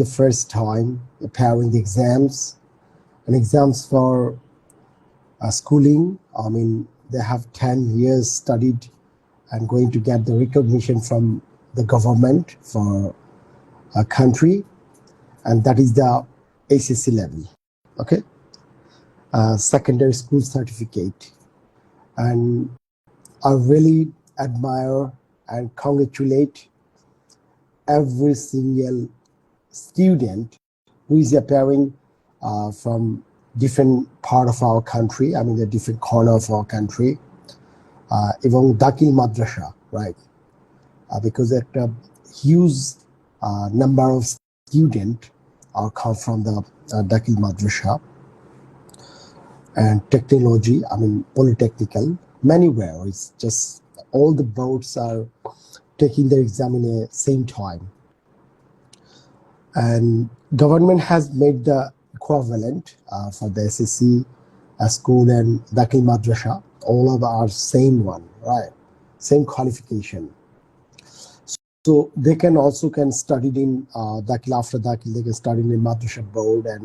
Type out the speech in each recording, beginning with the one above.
the first time preparing the exams and exams for schooling. I mean, they have 10 years studied and going to get the recognition from the government for a country, and that is the ACC level, okay? Secondary school certificate. And I really admire and congratulate every single student who is appearing from different part of our country, I mean the different corner of our country, এবং দাখিল মাদ্রাসা, right? Because a huge number of students are come from the Dakhil Madrasa and technology, I mean polytechnical, manywhere. It's just all the boards are taking their exam in the same time. And government has made the equivalent for the SSC school and Dakhil Madrasa. All of are same one, right? Same qualification. So they can also study in Dakhil, after Dakhil they can study in Madrasa board and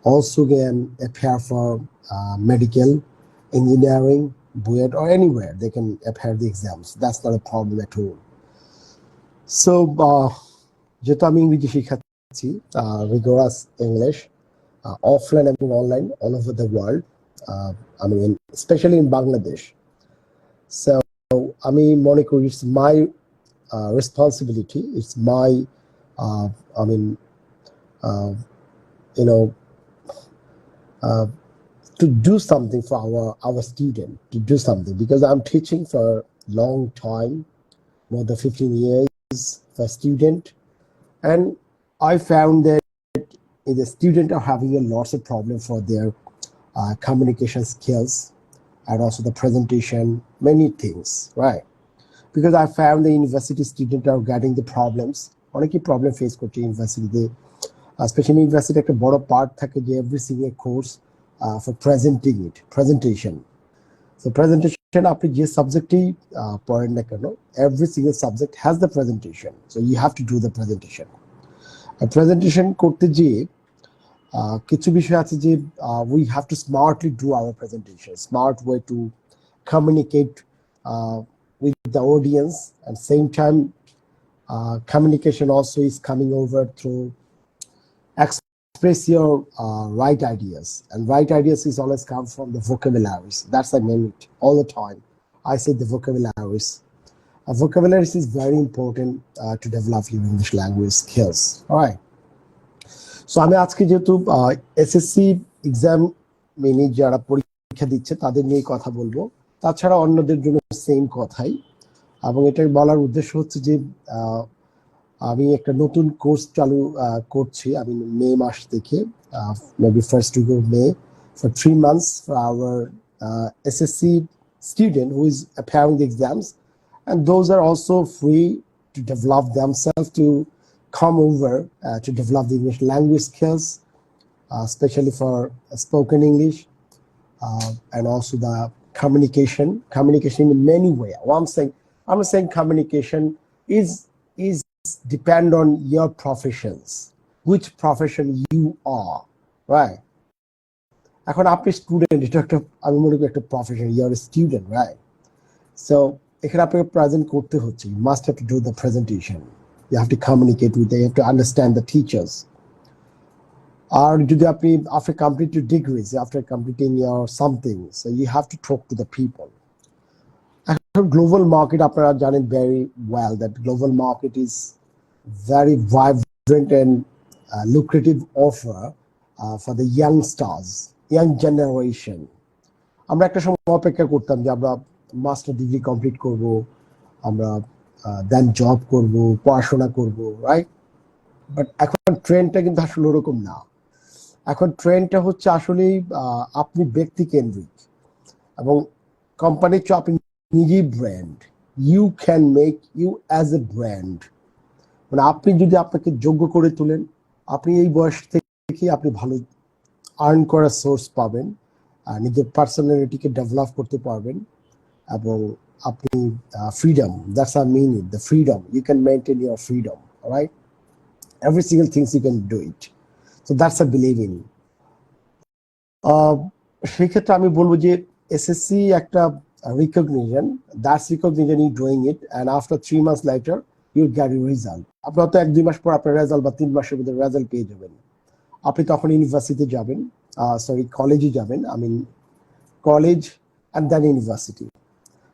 also can appear for medical, engineering, BUET or anywhere they can appear the exams. That's not a problem at all. So যেহেতু আমি ইংরেজি শেখাচ্ছি, rigorous English, offline and online all over the world, I mean especially in Bangladesh. So আমি মনে করি it's my responsibility, it's my I mean you know to do something for our student, to do something, because I'm teaching for a long time, more than 15 years for student, and I found that the students are having a lots of problem for their communication skills and also the presentation, many things, right? Because I found the university students are getting the problems, অনেকই problem face করছে ইউনিভার্সিটিতে, especially university একটা বড় part থাকে যে every single course for presentation. So presentation আপনি যে সাবজেক্টেই পড়েন না কেন, every single subject has the presentation, so you have to do the presentation. And presentation করতে গিয়ে কিছু বিষয় আছে যে we have to smartly do our presentation, smart way to communicate with the audience, and same time communication also is coming over through express your right ideas, and right ideas is always come from the vocabularies. That's I mean it all the time. I say the vocabularies. Vocabularies is very important to develop your English language skills. All right. So আমি আজকে যেহেতু SSC exam মেনে যারা পরীক্ষা দিচ্ছে তাদের নিয়ে কথা বলবো, তাছাড়া অন্যদের জন্য সেম কথাই, এবং এটা বলার উদ্দেশ্য হচ্ছে যে আমি একটা নতুন কোর্স চালু করছি আমি মে মাস থেকে, maybe first week of May, for 3 months for our SSC student who is appearing the exams, and those are also free to develop themselves, to come over to develop the English language skills, especially for spoken English, and also the communication in many ways. I'm not saying communication is depend on your professions, which profession you are, right? এখন আপনি student, এটা একটা আমি মনে করি একটা profession, you are a student, right? So এখানে আপনাকে প্রেজেন্ট করতে হচ্ছে, you must have to do the presentation, you have to communicate with them, you have to understand the teachers. আর যদি আপনি after completing degrees, after completing your something, so you have to talk to the people. Global market, আপনারা জানেন very well that global market is very vibrant and lucrative offer for the young generation. আমরা একটা সময় অপেক্ষা করতাম যে আমরা master degree complete করব, আমরা দেন জব করব, পড়াশোনা করব, রাইট? বাট এখন ট্রেন্ডটা কিন্তু আসলে ওরকম না। এখন ট্রেন্ডটা হচ্ছে আসলে আপনি ব্যক্তি কেন্দ্রিক, এবং কোম্পানির চেয়ে আপনি নিজেই brand, you can make you as a brand. মানে আপনি যদি আপনাকে যোগ্য করে তোলেন, আপনি এই বয়স থেকে আপনি ভালো আর্ন করার সোর্স পাবেন, নিজের পার্সোনালিটিকে ডেভেলপ করতে পারবেন, এবং আপনি freedom, that's I mean it, the freedom, you can maintain your freedom, right? Every single things you can do it. So that's a believe in. সেই ক্ষেত্রে আমি বলবো যে এসএসসি একটা recognition, that's recognition you doing it and after 3 months later you get your result. আপনার তো 1-2 মাস পর আপনার রেজাল্ট বা 3 মাসের ভিতরে রেজাল্ট পেয়ে যাবেন। আপনি তখন ইউনিভার্সিটিতে যাবেন, কলেজে যাবেন, I mean college and then university.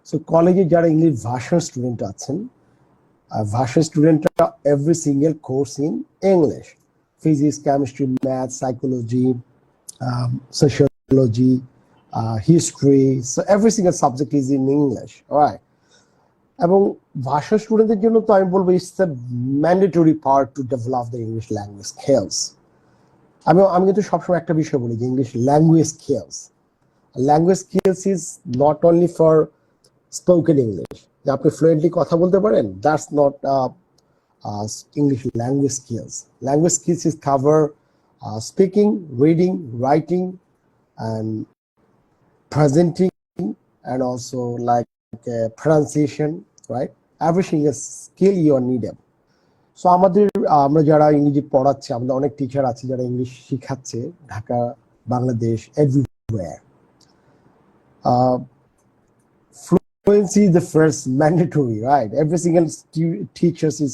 So কলেজে যারা ইংলিশ ভার্সন স্টুডেন্ট আছেন, ভার্সন স্টুডেন্টরা every single course in English, physics, chemistry, math, psychology, sociology, history. So every single subject is in English, all right? এবং ভাষা স্টুডেন্টদের জন্য তো আমি বলবো it's the mandatory part to develop the English language skills. আমি কিন্তু সবসময় একটা বিষয় বলি যে English language skills, language skills is not only for spoken English, যে আপনি ফ্লুয়েন্টলি কথা বলতে পারেন, that's not English language skills. Language skills is cover speaking, reading, writing, and presenting, and also like pronunciation, right? Every single skill you are needed. So আমরা যারা ইংরেজি পড়াচ্ছি, আমাদের অনেক টিচার আছে যারা ইংলিশ শিখাচ্ছে Dhaka, Bangladesh, everywhere. Fluency is the first mandatory, right? Every single teachers is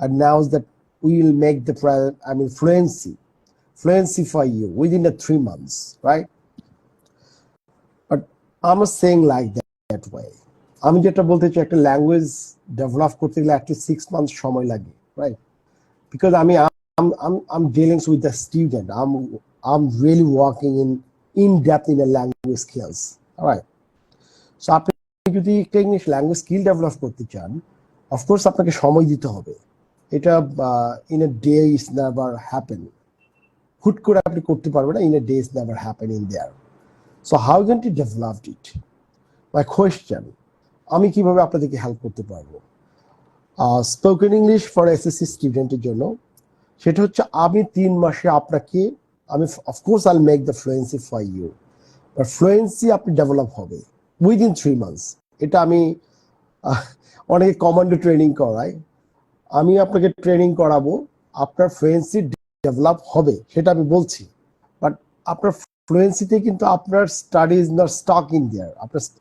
announced that we will make the fluency for you within the 3 months, right? But I'm not saying like that way. আমি যেটা বলতে চাই, একটা language develop করতে গেলে একটা 6 months সময় লাগে, right? Because I'm dealing with the student. I'm really working in depth in the language skills, all right? So আপনি যদি একটা ইংলিশ ল্যাঙ্গুয়েজ স্কিল ডেভেলপ করতে চান, অফকোর্স আপনাকে সময় দিতে হবে। এটা in a day is never happen, হুট করে আপনি করতে পারবেন না, in a day is never happen in their. So how can to develop it? My question, আমি কিভাবে আপনাদেরকে হেল্প করতে পারবো স্পোকেন ইংলিশ ফর এসএসসি স্টুডেন্টের জন্য? সেটা হচ্ছে আমি 3 মাসে আপনাকে, of course I'll make the fluency for you, but fluency আপনি ডেভেলপ হবে উইদিন 3 months। এটা আমি অনেকে কমান্ডো ট্রেনিং করাই, আমি আপনাকে ট্রেনিং করাবো, আপনার ফ্লুয়েন্সি ডেভেলপ হবে সেটা আমি বলছি, বাট আপনার ফ্লুয়েন্সিতে কিন্তু আপনার study is not stuck in there,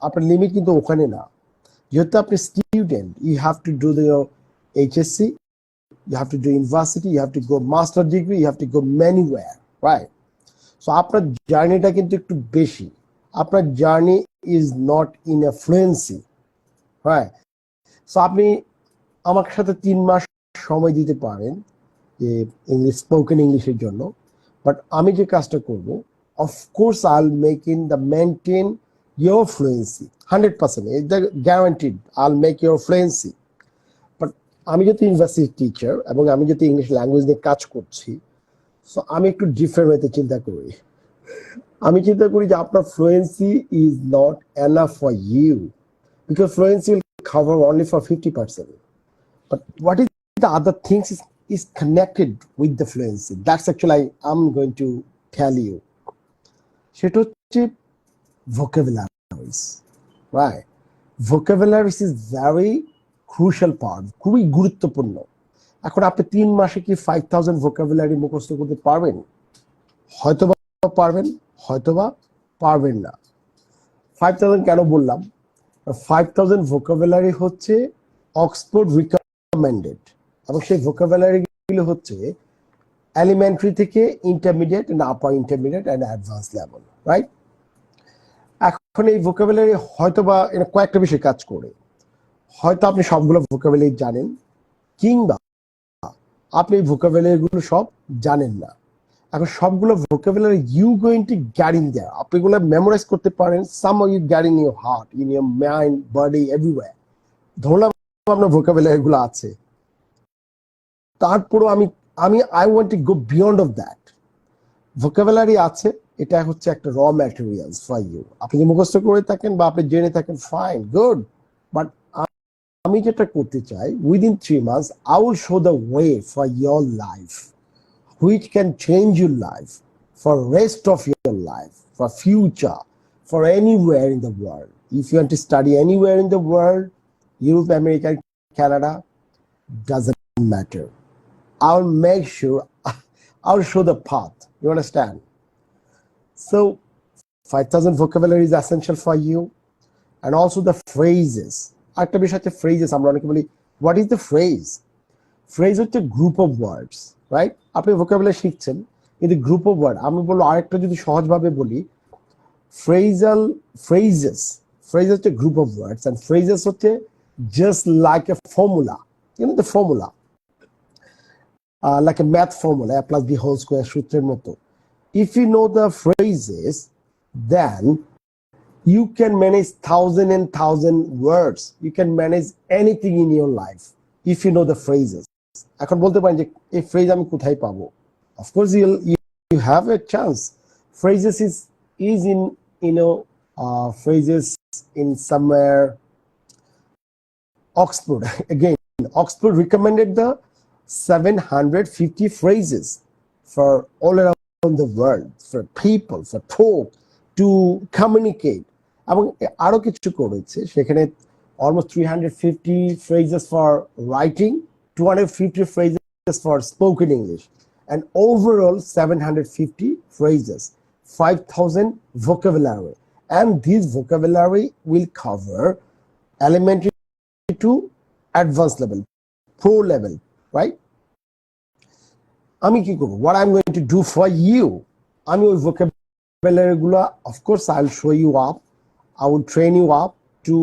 আপনার লিমিট কিন্তু ওখানে না। যেহেতু আপনি student, you have to do the HSC, you have to do university, you have to go master degree, you have to go anywhere, right? So আপনার জার্নিটা কিন্তু একটু বেশি, আপনার journey is not in a fluency, right? So আপনি আমার সাথে 3 মাস সময় দিতে পারেন যে ইংলিশ স্পোকেন ইংলিশের জন্য, বাট আমি যে কাজটা করব, of course I will make in the maintain your fluency 100%, এটা guaranteed, I will make your fluency. But আমি যেহেতু ইউনিভার্সিটি টিচার এবং আমি যেহেতু ইংলিশ ল্যাঙ্গুয়েজ নিয়ে কাজ করছি, সো আমি একটু ডিফারেন্ট ওয়েতে চিন্তা করি। আমি চিন্তা করি যে আপনার fluency is not enough for you, because fluency will cover only for 50%. But what is the other things is connected with the fluency? That's actually I'm going to tell you. সেটা হচ্ছে vocabularies, right? Vocabularies is very crucial part, খুবই গুরুত্বপূর্ণ। এখন আপনি 3 মাসে কি 5000 vocabulary মুখস্থ করতে পারবেন? হয়তোবা পারবেন, হয়তোবা পারবেন না। 5000 কেন বললাম? 5000 vocabulary হচ্ছে অক্সফোর্ড রিকমেন্ডেড, এবং সেই vocabulary গুলো হচ্ছে এলিমেন্টারি থেকে intermediate and upper intermediate and advance level, right? এখন এই vocabulary হয়তোবা এটা কয়েকটা বিষয় কাজ করে, হয়তো আপনি সবগুলো vocabulary জানেন, কিংবা আপনি এই vocabulary গুলো সব জানেন না। এখন সবগুলো vocabulary you going to get in there, আপনি এগুলো মেমোরাইজ করতে পারেন, some of you get in your heart, in your mind, body, everywhere। ধরলাম আপনার vocabulary গুলো আছে, তারপরও আমি I want to go beyond of that. vocabulary আছে, এটা হচ্ছে একটা র ম্যাটেরিয়ালস ফর ইউ। আপনি যদি মুখস্থ করে থাকেন বা আপনি জেনে থাকেন, ফাইন, গুড, বাট আমি যেটা করতে চাই, within 3 months I will show the way for your life which can change your life for rest of your life, for future, for anywhere in the world. If you want to study anywhere in the world, Europe, America, Canada, doesn't matter. I'll make sure I'll show the path. You understand? So 5,000 vocabulary is essential for you, and also the phrases. একটা বিষয় হচ্ছে phrases, আমরা অনেকে বলি what is the phrase? Phrase হচ্ছে group of words, right? আপনি vocabulary শিখছেন কিন্তু group of word, আমি বলবো আরেকটা যদি সহজভাবে বলি, phrases হচ্ছে group of words, and phrases হচ্ছে just like a formula, you know the formula, like a math formula, a plus b whole square সূত্রের মতো. If you know the phrases, then you can manage thousand words. You can manage anything in your life if you know the phrases. এখন বলতে পারেন যে এই phrase আমি কোথায় পাবো? Of course you have a chance. Phrases is in, you know, phrases in somewhere. Oxford again, Oxford recommended the 750 phrases for all around the world, for people, for talk, to communicate. এবং আরো কিছু করেছে সেখানে, almost 350 phrases for writing, 250 phrases for spoken English, and overall 750 phrases, 5,000 vocabulary. And this vocabulary will cover elementary to advanced level, pro level, right? আমি কি করব? What I'm going to do for you, আমি ওই vocabulary গুলো, of course I'll show you up, I will train you up to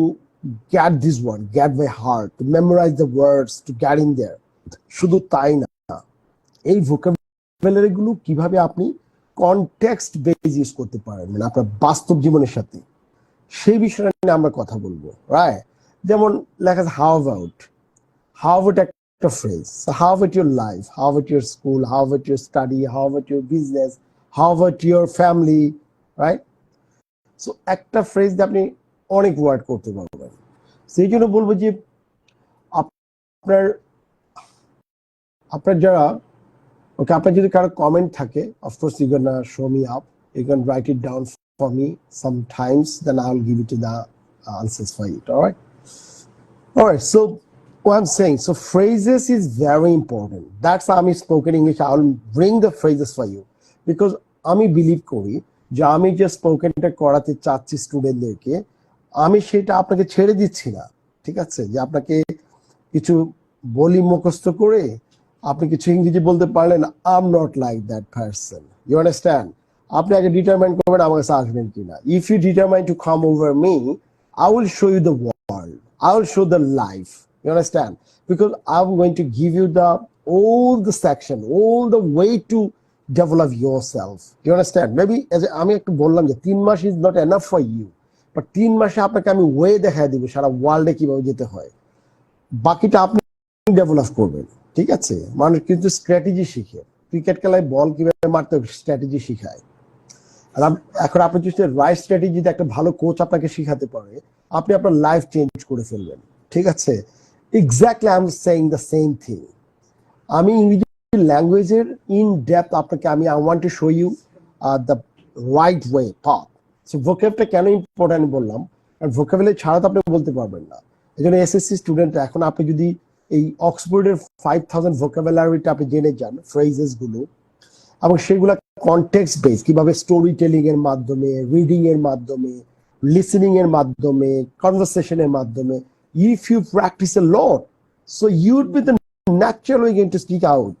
get this word, get by heart, to memorize the words, to get in there. শুধু তাই না, এই vocabulary গুলো কিভাবে আপনি কনটেক্সট বেস ইউজ করতে পারেন, মানে আপনার বাস্তব জীবনের সাথে, সেই বিষয়ে নিয়ে আমরা কথা বলবো, রাইট? যেমন লেখা আছে how about একটা phrase. So how about your life, how about your school, how about your study, how about your business, how about your family, right? So একটা phrase দিয়ে আপনি অনেক ওয়ার্ড করতে পারবেন। সেই জন্য বলবো যে আপনার যারা ওকে, আপনার যদি কারো কমেন্ট থাকে, of course you can show me up, you can write it down for me sometimes, then I'll give it to the answers for it. All right, so what I'm saying, so phrases is very important. That's how I'm spoken English. I'll bring the phrases for you because আমি believe করি যে আমি যে স্পোকেনটা করাতে চাচ্ছি স্টুডেন্টদেরকে, আমি সেটা আপনাকে ছেড়ে দিচ্ছি না, ঠিক আছে? যে আপনাকে কিছু বলি মুখস্থ করে আপনি কিছু ইংরেজি বলতে পারলেন, I am not like that person, you understand? আপনি আগে ডিটারমাইন করবেন আমার কাছে আসবেন কিনা। If you determine to come over me, I will show you the world, I will show the life, you understand? Because I'm going to give you all the section, all the way to develop yourself, you understand? Maybe আমি একটু বললাম যে 3 মাস is not enough for you, but 3 মাসে আপনাকে আমি way দেখাই দিব সারা ওয়ার্ল্ডে কিভাবে যেতে হয়, বাকিটা আপনি ডেভেলপ করবেন, ঠিক আছে? মানুষ কিন্তু স্ট্র্যাটেজি শিখে, ক্রিকেট খেলায় বল কিভাবে মারতে স্ট্র্যাটেজি শিখায়, আর এখন আপনি যদি রাইট স্ট্র্যাটেজিতে একটা ভালো কোচ আপনাকে শিখাতে পারে, আপনি আপনার লাইফ চেঞ্জ করে ফেলবেন, ঠিক আছে? Exactly I am saying the same thing. আমি ইংরেজি ল্যাঙ্গুয়েজের ইন ডেপথ আপনাকে I want to show you the right way path. So ভোকেবটা কেন ইম্পর্টেন্ট বললাম, আর ভোকেবুলারি ছাড়া তো আপনি বলতে পারবেন না। এই জন্য এসএসসি স্টুডেন্ট এখন আপনি যদি এই অক্সফোর্ডের 5,000 ভোকাবুলারিটা আপনি জেনে যান, ফ্রেজেস গুলো, এবং সেগুলো কনটেক্সট বেস, কিভাবে স্টোরি টেলিং এর মাধ্যমে, রিডিং এর মাধ্যমে, লিসেনিং এর মাধ্যমে, কনভারসেশনের মাধ্যমে, if you practice a lot, so you'd be the natural way going to speak out,